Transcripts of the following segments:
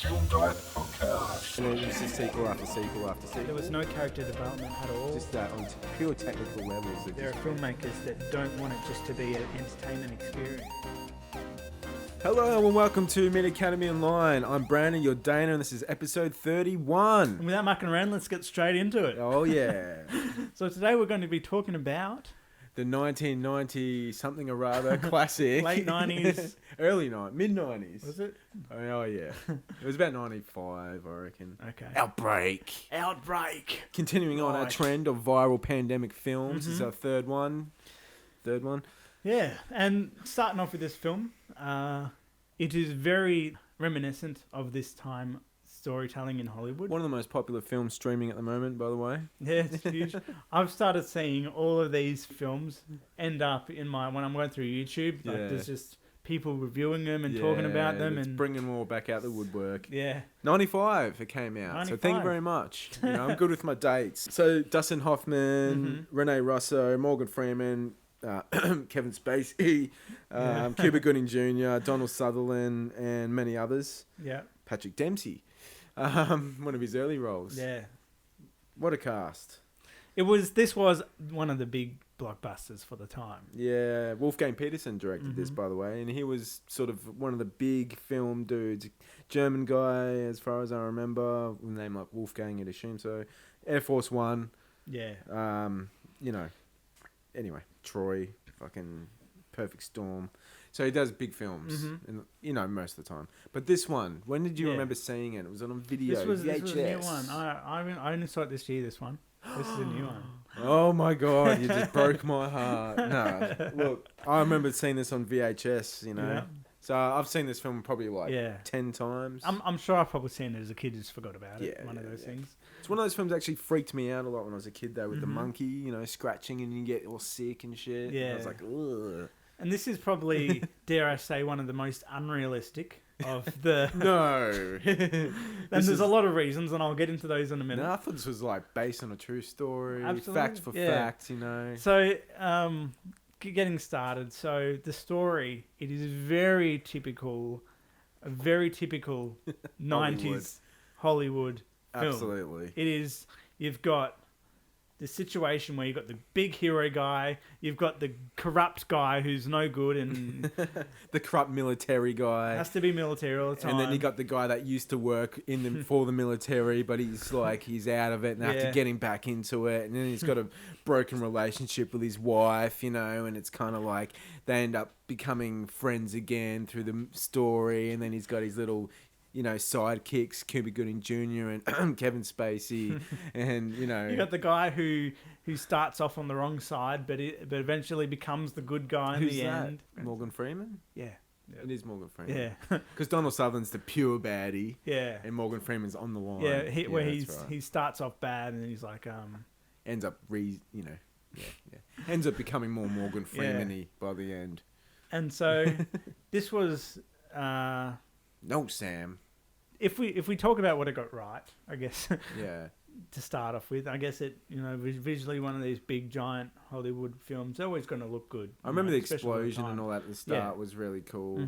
Film Diet Podcast. And then it was just sequel after sequel after sequel. There was no character development at all. Just that on pure technical levels. There are filmmakers that don't want it just to be an entertainment experience. Hello and welcome to Mid Academy Online. I'm Brandon, your Dana, and this is episode 31. And without mucking around, let's get straight into it. Oh yeah. So today we're going to be talking about The 1990 something or rather classic. late 90s. Mid-90s. Was it? Oh yeah. It was about 95, I reckon. Okay. Outbreak. Continuing on our Right. trend of viral pandemic films. This is our third one. Yeah, and starting off with this film, it is very reminiscent of this time storytelling in Hollywood. One of the most popular films streaming at the moment, by the way. Yeah, it's huge. I've started seeing all of these films end up in when I'm going through YouTube. Like, Yeah. there's just people reviewing them and talking about them, It's and bringing them all back out the woodwork. yeah, 95 it came out. So thank you 95. very much. I'm good with my dates. So Dustin Hoffman, Renee Russo, Morgan Freeman, Kevin Spacey, Cuba Gooding Jr., Donald Sutherland, and many others. yeah, Patrick Dempsey, one of his early roles. yeah. What a cast. This was one of the big blockbusters for the time. Yeah, Wolfgang Petersen directed this, by the way, and he was sort of one of the big film dudes. German guy, as far as I remember, with a name like Wolfgang, you'd assume so. Air Force One, Yeah, anyway, Troy, fucking Perfect Storm. So he does big films, and most of the time. But this one, when did you Yeah. remember seeing it? It was on video, this was VHS. a new one. I only saw it this year. This one. This is a new one. Oh my god, you just broke my heart. No, look, I remember seeing this on VHS, Yeah. So I've seen this film probably Yeah. 10 times. I'm sure I've probably seen it as a kid. Just forgot about it. Yeah, One of yeah, those yeah. things. It's one of those films that actually freaked me out a lot when I was a kid, though, with the monkey, scratching and you get all sick and shit. Yeah. And I was like, ugh. And this is probably, dare I say, one of the most unrealistic of the. No. And there's a lot of reasons, and I'll get into those in a minute. No, I thought this was like based on a true story. Absolutely, Fact for yeah. fact, So, getting started. So the story, it is a very typical 90s Hollywood film. Absolutely. It is. You've got the situation where you've got the big hero guy, you've got the corrupt guy who's no good and The corrupt military guy. has to be military all the time. And then you got the guy that used to work for the military, but he's out of it, and they have to Yeah. get him back into it. And then he's got a broken relationship with his wife, and it's kind of like they end up becoming friends again through the story. And then he's got his little, sidekicks, Cuba Gooding Jr. and Kevin Spacey, and You got the guy who starts off on the wrong side, but eventually becomes the good guy in who's the that? end. Morgan Freeman. Yeah, It is Morgan Freeman. yeah, Because Donald Sutherland's the pure baddie, yeah, and Morgan Freeman's on the line. yeah. Where that's right. he starts off bad, and then he's like, Ends up ends up becoming more Morgan Freeman-y by the end. and so this was. No, Sam. If we talk about what it got right, I guess Yeah. to start off with, I guess it visually one of these big giant Hollywood films, they're always going to look good. I remember the especially at explosion time. and all that at the start Yeah. was really cool.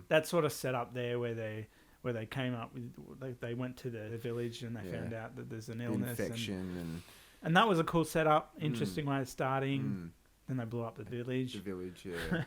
That sort of set up there where they came up with they went to the village and they Yeah. found out that there's an The illness infection and that was a cool setup, interesting way of starting. and Then they blew up the village. the village, yeah.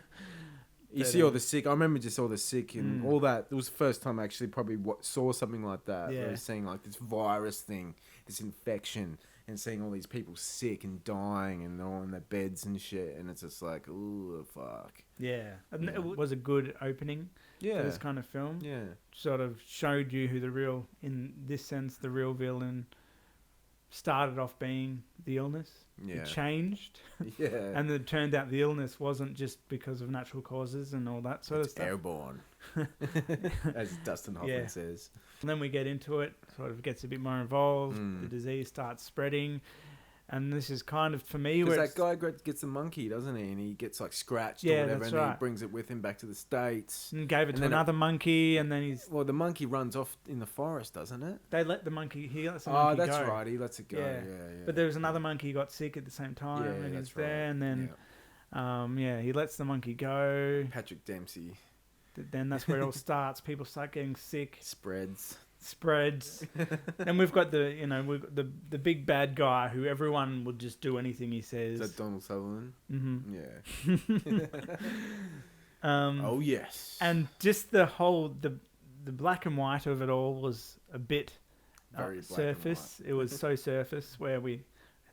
You But, see all the sick. I remember just all the sick and all that. It was the first time I actually probably saw something like that. Yeah. I was seeing like this virus thing, this infection, and seeing all these people sick and dying and they're all in their beds and shit. And it's just like, ooh, fuck. Yeah, and Yeah. it was a good opening Yeah. for this kind of film. Yeah. Sort of showed you who the real villain started off being the illness. Yeah. It changed, Yeah. and it turned out the illness wasn't just because of natural causes and all that sort of It's stuff. airborne. As Dustin Hoffman Yeah. says. And then we get into it, sort of gets a bit more involved. Mm. The disease starts spreading, and this is kind of for me Because where that guy gets a monkey, doesn't he? And he gets like scratched Yeah, or whatever, that's and then right. he brings it with him back to the States. and gave it and to then another monkey, and then Well, the monkey runs off in the forest, doesn't it? he lets the monkey Oh, go. that's right. He lets it go. Yeah. Yeah. But there was another monkey who got sick at the same time, Yeah, and he's that's right. there, and then Yeah. he lets the monkey go. Patrick Dempsey. then that's where it all starts. People start getting sick. Spreads. And we've got we've got the big bad guy who everyone will just do anything he says. Is that Donald Sutherland? Mm-hmm. Yeah. Oh yes. And just the whole the black and white of it all was a bit Very black surface. and It was so surface where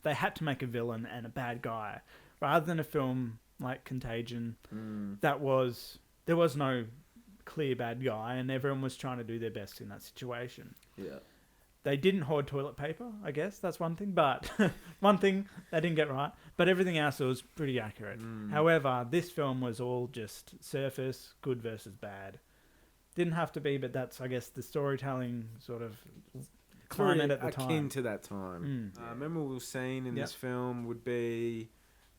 they had to make a villain and a bad guy rather than a film like Contagion. There was no clear bad guy, and everyone was trying to do their best in that situation. Yeah. They didn't hoard toilet paper, I guess. That's one thing. But one thing they didn't get right. But everything else was pretty accurate. However, this film was all just surface, good versus bad. Didn't have to be, but that's, I guess, the storytelling sort of climate at the time. Akin to that time. Memorable scene in this film would be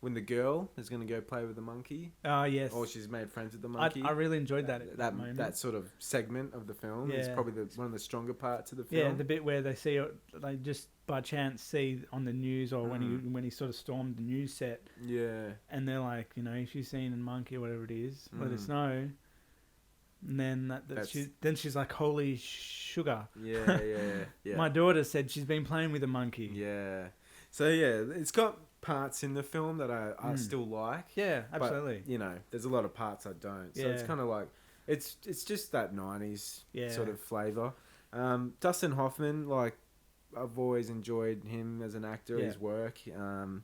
when the girl is going to go play with the monkey. Oh, yes. Or she's made friends with the monkey. I really enjoyed that moment. That sort of segment of the film is probably one of the stronger parts of the film. Yeah, the bit where they just by chance see on the news or when he sort of stormed the news set. Yeah. And they're like, if you've seen a monkey or whatever it is, let us know. And then she's like, holy sugar. Yeah. My daughter said she's been playing with a monkey. Yeah. So, it's got parts in the film that I still like. Yeah, absolutely. But, there's a lot of parts I don't. So it's kind of like, it's just that 90s sort of flavour. Dustin Hoffman, like, I've always enjoyed him as an actor, his work. And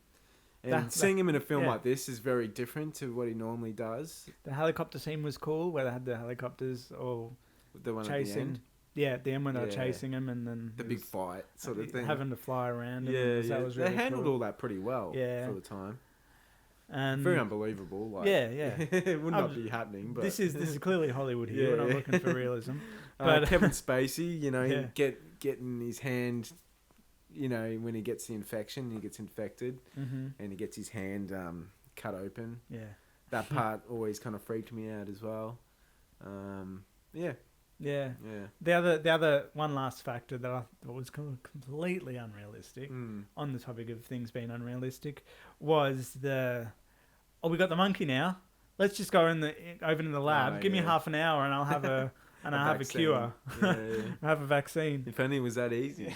seeing him in a film like this is very different to what he normally does. The helicopter scene was cool, where they had the helicopters all the one chasing. At the end. Yeah, at the end when they were chasing him, and then the big fight sort of thing, having to fly around. That was really they handled cool. all that pretty well for the time. And very unbelievable. Like, it would not be happening. But this is clearly Hollywood here. We're not looking for realism. But Kevin Spacey, getting his hand, when he gets the infection, he gets infected, and he gets his hand cut open. Yeah, that part always kind of freaked me out as well. Yeah. The other one last factor that I thought was completely unrealistic on the topic of things being unrealistic was we got the monkey now. Let's just go over in the lab. Give me half an hour and I'll have a cure. I have a vaccine. If only it was that easy.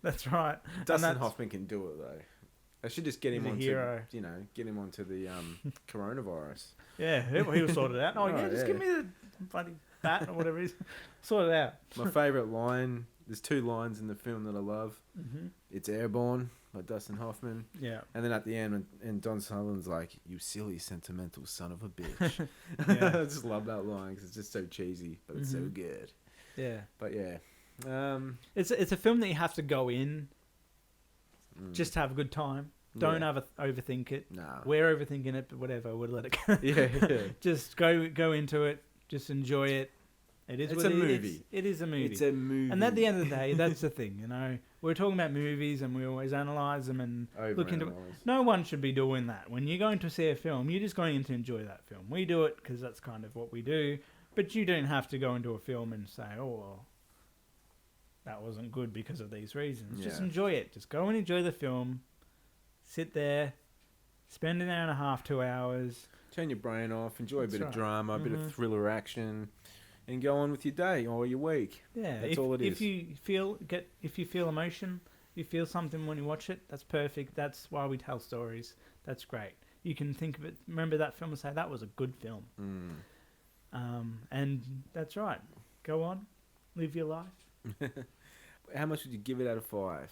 That's right. Dustin Hoffman can do it though. I should just get him onto the coronavirus. Yeah, he'll sort it out. Just give me the bloody bat or whatever it is. Sort it out. My favourite line, there's two lines in the film that I love. It's Airborne by Dustin Hoffman. Yeah. And then at the end, and Don Sutherland's like, you silly, sentimental son of a bitch. I just love that line because it's just so cheesy, but it's so good. Yeah. But it's a film that you have to go in just to have a good time. Don't overthink it. Nah. We're overthinking it, but whatever. We'll let it go. Just go into it. Just enjoy it. It's a movie. It is a movie. It's a movie. And at the end of the day, that's the thing, We're talking about movies and we always analyse them and look into it. No one should be doing that. When you're going to see a film, you're just going in to enjoy that film. We do it because that's kind of what we do. But you don't have to go into a film and say, oh, well, that wasn't good because of these reasons. Just enjoy it. Just go and enjoy the film. Sit there. Spend an hour and a half, 2 hours. Turn your brain off. Enjoy a bit of drama, a bit of thriller action. And go on with your day or your week. Yeah, that's all it is. If you feel emotion, you feel something when you watch it, that's perfect. That's why we tell stories. That's great. You can think of it, remember that film and say, that was a good film. And that's right. Go on, live your life. How much would you give it out of 5?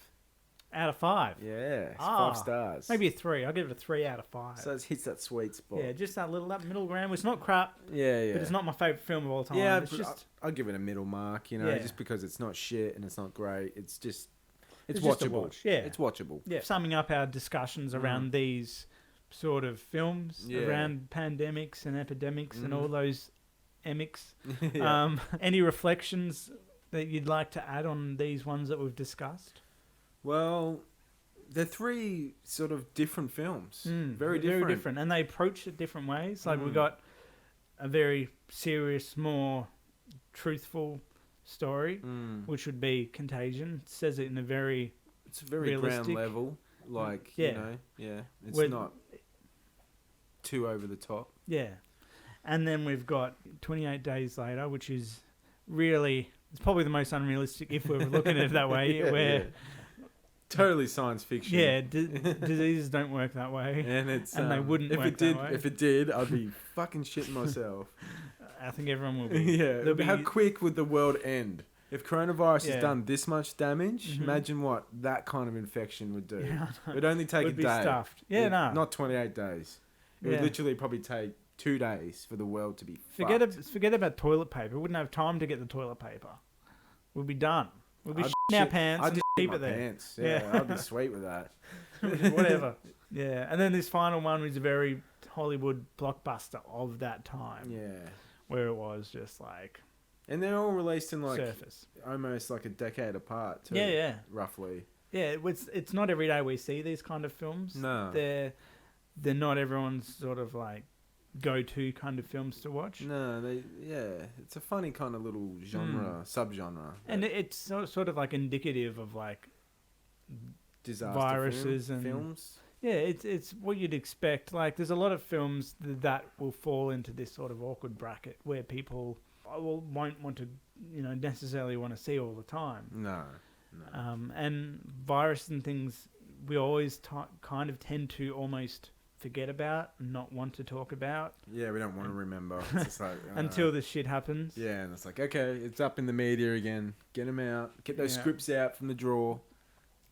Out of 5? Yeah, it's 5 stars. Maybe a 3. I'll give it a 3 out of 5. So it hits that sweet spot. Yeah, just that middle ground. It's not crap. Yeah. But it's not my favourite film of all time. Yeah, I'll give it a middle mark, just because it's not shit and it's not great. It's just, it's watchable. It's watchable. Yeah. Summing up our discussions around these sort of films, around pandemics and epidemics and all those emics. Any reflections that you'd like to add on these ones that we've discussed? Well, they're 3 sort of different films. Very different. And they approach it different ways. Like we got a very serious, more truthful story, which would be Contagion. It says it in a very... It's very ground level. Like, it's not too over the top. Yeah. And then we've got 28 Days Later, which is really, it's probably the most unrealistic if we're looking at it that way, where totally science fiction. Diseases don't work that way, and it's and they wouldn't if work it did. that way. If it did, I'd be fucking shitting myself. I think everyone will be. Yeah. How quick would the world end? If coronavirus has done this much damage, imagine what that kind of infection would do. Yeah, It'd only take a day. Stuffed. Yeah, no. Not 28 days. It would literally probably take 2 days for the world to be Forget about toilet paper. We wouldn't have time to get the toilet paper. We'd be done. We'd be shitting our pants I'd and just keep my it there. pants. Yeah, I'd be sweet with that. Whatever. Yeah, and then this final one was a very Hollywood blockbuster of that time. Yeah. Where it was just like... And they're all released in like... surface. Almost like a decade apart too. Yeah. Roughly. Yeah, it's not every day we see these kind of films. No. They're not everyone's sort of like go-to kind of films to watch. No, it's a funny kind of little genre, subgenre. And it's sort of like indicative of like disaster viruses and films. Yeah, it's what you'd expect. Like there's a lot of films that will fall into this sort of awkward bracket where people won't want to, necessarily want to see all the time. No. And virus and things we always kind of tend to almost forget about and not want to talk about. Yeah, we don't want to remember. It's just like, until this shit happens. Yeah, and it's like, okay, it's up in the media again. Get them out. Get those scripts out from the drawer.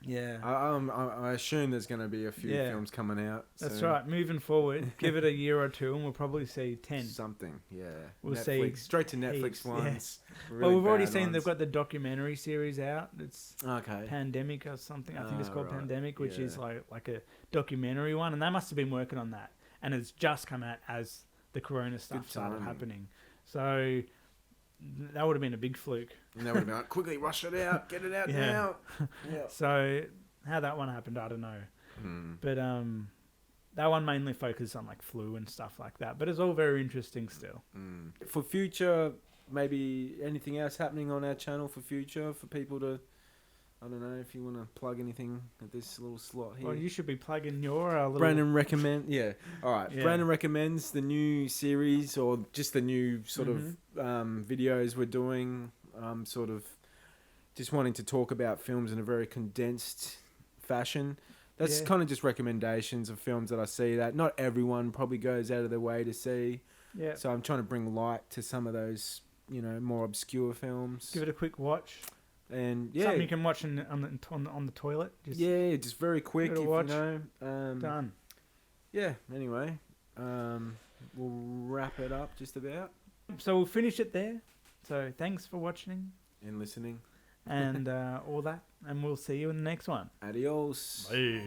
Yeah. I assume there's going to be a few films coming out. That's right. Moving forward, give it a year or two and we'll probably see 10. Something, yeah. We'll Netflix, see straight to Netflix heaps, ones. Yeah. Really we've already bad seen ones. they've got the documentary series out. It's okay. Pandemic or something. I think it's called right. Pandemic, which is like a documentary one. And they must have been working on that. And it's just come out as the corona stuff started happening. So that would have been a big fluke. And they would have been like, quickly rush it out. Get it out now. Yeah. So how that one happened, I don't know. But that one mainly focused on like flu and stuff like that. But it's all very interesting still. For future, maybe anything else happening on our channel for future for people to, I don't know if you want to plug anything at this little slot here. Well, you should be plugging your little... Brandon recommend. Yeah. All right. Yeah. Brandon recommends the new series or just the new sort of videos we're doing. Sort of just wanting to talk about films in a very condensed fashion. That's kind of just recommendations of films that I see that not everyone probably goes out of their way to see. Yeah. So I'm trying to bring light to some of those, more obscure films. Give it a quick watch. And something you can watch on the toilet. Just very quick. Give it a watch. Done. Yeah. Anyway, we'll wrap it up just about. So we'll finish it there. So thanks for watching and listening, and all that. And we'll see you in the next one. Adios. Bye.